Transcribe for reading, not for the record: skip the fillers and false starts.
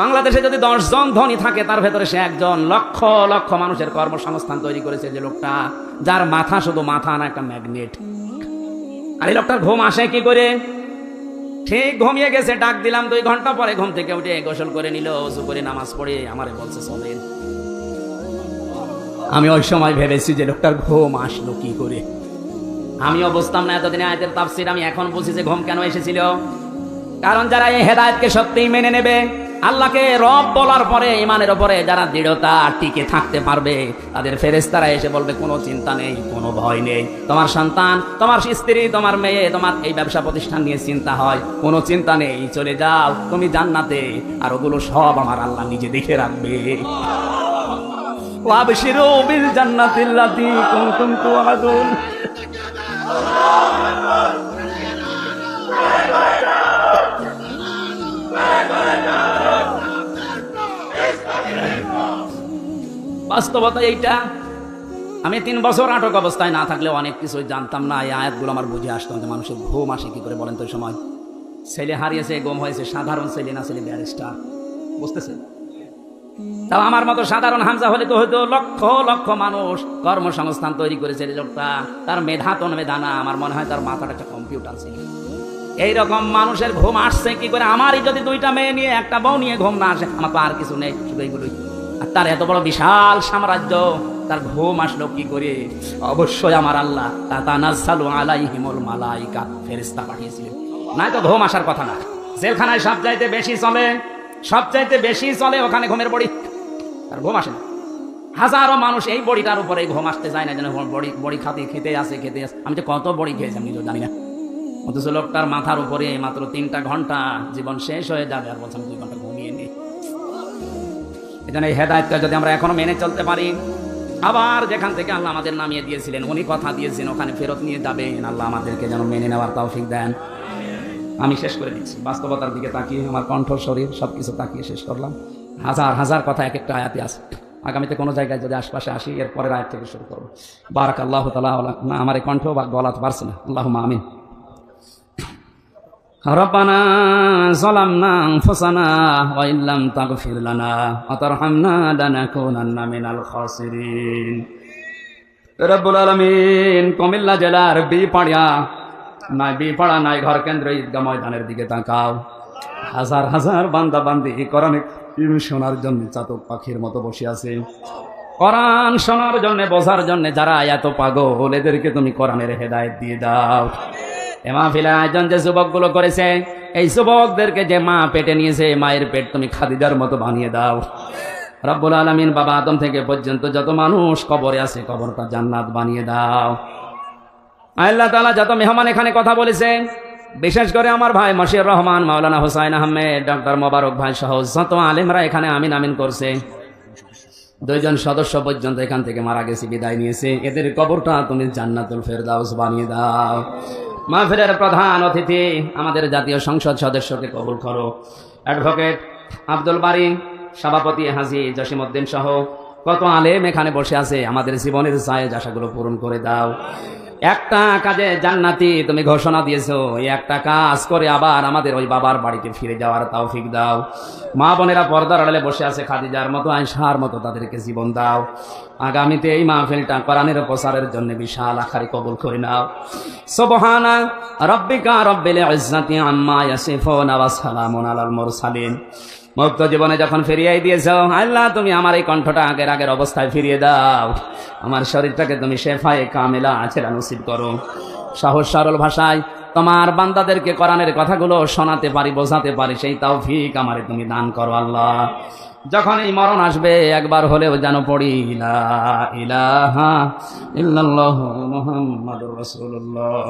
বাংলাদেশে যদি 10 জন ধনী থাকে তার ভেতরে সে একজন। লক্ষ লক্ষ মানুষের কর্মসংস্থান তৈরি করেছে যে লোকটা, যার মাথা শুধু মাথা না একটা ম্যাগনেট। আর এই লোকটার ঘুম আসে কি করে? ঠিক ঘুমিয়ে গেছে, ডাক দিলাম 2 ঘন্টা পরে ঘুম থেকে উঠে গোসল করে নিল, ওযু করে নামাজ পড়ে আমারে বলছে চলেন। আমি ওই সময় ভেবেছি যে লোকটার ঘুম আসলো কি করে। আমিও বুঝতাম না এতদিনে আয়াতের তাফসীর, আমি এখন বুঝি যে ঘুম কেন এসেছিল। কারণ যারা এই হেদায়েতকে সত্যিই মেনে নেবে, আল্লাহকে রব বলার পরে ইমানের উপরে যারা দৃঢ়তা টিকে থাকতে পারবে, তাদের ফেরেশতারা এসে বলবে কোনো চিন্তা নেই, কোনো ভয় নেই। তোমার সন্তান, তোমার স্ত্রী, তোমার মেয়ে, তোমার এই ব্যবসা প্রতিষ্ঠান নিয়ে চিন্তা হয়, কোনো চিন্তা নেই, চলে যাও তুমি জান্নাতে, আর ওগুলো সব আমার আল্লাহ নিজে দেখে রাখবে। ওয়াবশিরু বিল জান্নাতিল্লাতী কুনতুম তুআদুন। বাস্তবতা এইটা। আমি 3 বছর আটক অবস্থায় না থাকলে অনেক কিছুই জানতাম না। এই আয়াতগুলো আমার বুঝে আসতো যে মানুষের ঘুম আসে কি করে বলেন তো। ওই সময় ছেলে হারিয়েছে, গুম হয়েছে, সাধারণ ছেলে না, ছেলে ব্যারিস্টার, বুঝতেছে? তাও আমার মতো সাধারণ হামজা হলে তো হয়তো লক্ষ লক্ষ মানুষ কর্মসংস্থান তৈরি করেছে লোকটা। তার মেধা তো মেধা না, আমার মনে হয় তার মাথাটা একটা কম্পিউটার ছিল। এইরকম মানুষের ঘুম আসছে কি করে? আমারই যদি 2টা মেয়ে নিয়ে একটা বউ নিয়ে ঘুম না আসে, আমার তো আর কিছু নেই, শুধু এইগুলোই। আর তার এত বড় বিশাল সাম্রাজ্য, তার ঘুম আসলো কি করে? অবশ্যই আমার আল্লাহ তাতানাজ্জালু আলাইহিমুল মালাইকা, ফেরেশতা পাঠিয়েছিলেন, নাই তো ঘুম আসার কথা না। জেলখানায় সবচাইতে বেশি চলে, সবচাইতে বেশি চলে ওখানে ঘুমের বড়ি, আর ঘুম আসে না। হাজারো মানুষ এই বড়িটার উপরে ঘুম আসতে যায় না, যেন বড়ি খেতে আসে। আমি তো কত বড়ি খেয়েছি আমি নিজেও জানি না। অথচ লোকটার মাথার উপরে মাত্র 3টা ঘন্টা, জীবন শেষ হয়ে যাবে, আর বলছেন 2 ঘন্টা ঘুমিয়ে নেই। এজন্য এই হেদায়েতটা যদি আমরা এখনো মেনে চলতে পারি, আবার যেখান থেকে আল্লাহ আমাদের নামিয়ে দিয়েছিলেন, উনি কথা দিয়েছেন ওখানে ফেরত নিয়ে যাবেন, আল্লাহ আমাদেরকে যেন মেনে নেওয়ার তৌফিক দেন। আমি শেষ করে দিচ্ছি, বাস্তবতার দিকে তাকিয়ে, আমার কণ্ঠ, শরীর সবকিছু তাকিয়ে শেষ করলাম। হাজার হাজার কথা এক একটা আয়াতে আছে। আগামীতে কোনো জায়গায় যদি আশপাশে আসি, এর পরের আয়াত থেকে শুরু করবো। বারাকাল্লাহু তাআলা। না, আমার এই কণ্ঠ বা গলাতে পারছে না। আল্লাহুম্মা আমিন। রব্বানা যালামনা আনফুসানা ওয়া ইল্লাম তাগফির লানা ওয়া তারহামনা লানাকুনান্না মিনাল খাসিরিন। রব্বুল আলামিন, কুমিল্লা জেলার বিপাড়া নাই ঘর কেন্দ্র ঈদগাহ ময়দানের দিকে তাকাও। হাজার হাজার বান্দা বান্দি কোরআনে শোনার জন্য চাতক পাখির মতো বসে আছে। কোরআন শোনার জন্য, বোঝার জন্য যারা এত পাগল, এদেরকে তুমি কোরআনের হেদায়েত দিয়ে দাও। এ মাহফিলের আয়োজন যে যুবকগুলো করেছে, এই যুবকদেরকে যে মা পেটে নিয়েছে, মায়ের পেট তুমি খাদিজার মতো বানিয়ে দাও। রব্বুল আলামিন, বাবা আদম থেকে পর্যন্ত যত মানুষ কবরে আছে, কবরটা জান্নাত বানিয়ে দাও। আল্লাহ তাআলা যত মেহমান এখানে কথা বলেছে, বিশেষ করে আমার ভাই মশিউর রহমান, মাওলানা হুসাইন আহমেদ, ডক্টর মোবারক ভাই সহ যত আলেমরা এখানে আমিন আমিন করছে, 2 জন সদস্য পর্যন্ত এখান থেকে মারা গেছে, বিদায় নিয়েছে, এদের কবরটা তুমি জান্নাতুল ফেরদাউস বানিয়ে দাও। মাহফিলের প্রধান অতিথি আমাদের জাতীয় সংসদ সদস্যকে কবুল করো। অ্যাডভোকেট আব্দুল বারী, সভাপতি হাজী জসিমউদ্দিন সহ কত আলেম এখানে বসে আছে, আমাদের জীবনের জায়েজ আশাগুলো পূরণ করে দাও। একটা কাজে জান্নাতি তুমি ঘোষণা দিয়েছো, এই একটা কাজ করে আবার আমাদের ওই বাবার বাড়িতে ফিরে যাওয়ার তৌফিক দাও। মা বোনেরা পর্দার আড়ালে বসে আছে, খাদিজার মতো, আয়েশার মতো, তাদেরকে জীবন দাও। আগামীতে এই মাহফিলটা কোরআনের প্রচারের জন্য বিশাল আকারে কবুল করে নাও। সুবহানা রাব্বিকা রাব্বিল ইজ্জাতি আম্মা ইয়াসিফুন ওয়া সালামুন আলাল মুরসালিন। মুক্ত জীবনে যখন ফিরিয়ে দিয়েছো আল্লাহ, তুমি আমার এই কণ্ঠটা আগের অবস্থায় ফিরিয়ে দাও। আমার শরীরটাকে তুমি শেফায়ে কামিলা আছেরা নসিব করো। সহজ সরল ভাষায় তোমার বান্দাদেরকে কোরআনের কথাগুলো শোনাতে পারি, বোঝাতে পারি, সেই তৌফিক আমারে তুমি দান করো আল্লাহ। যখন এই মরণ আসবে, একবার হলেও যেন পড়ি লা ইলাহা ইল্লাল্লাহু মুহাম্মাদুর রাসূলুল্লাহ।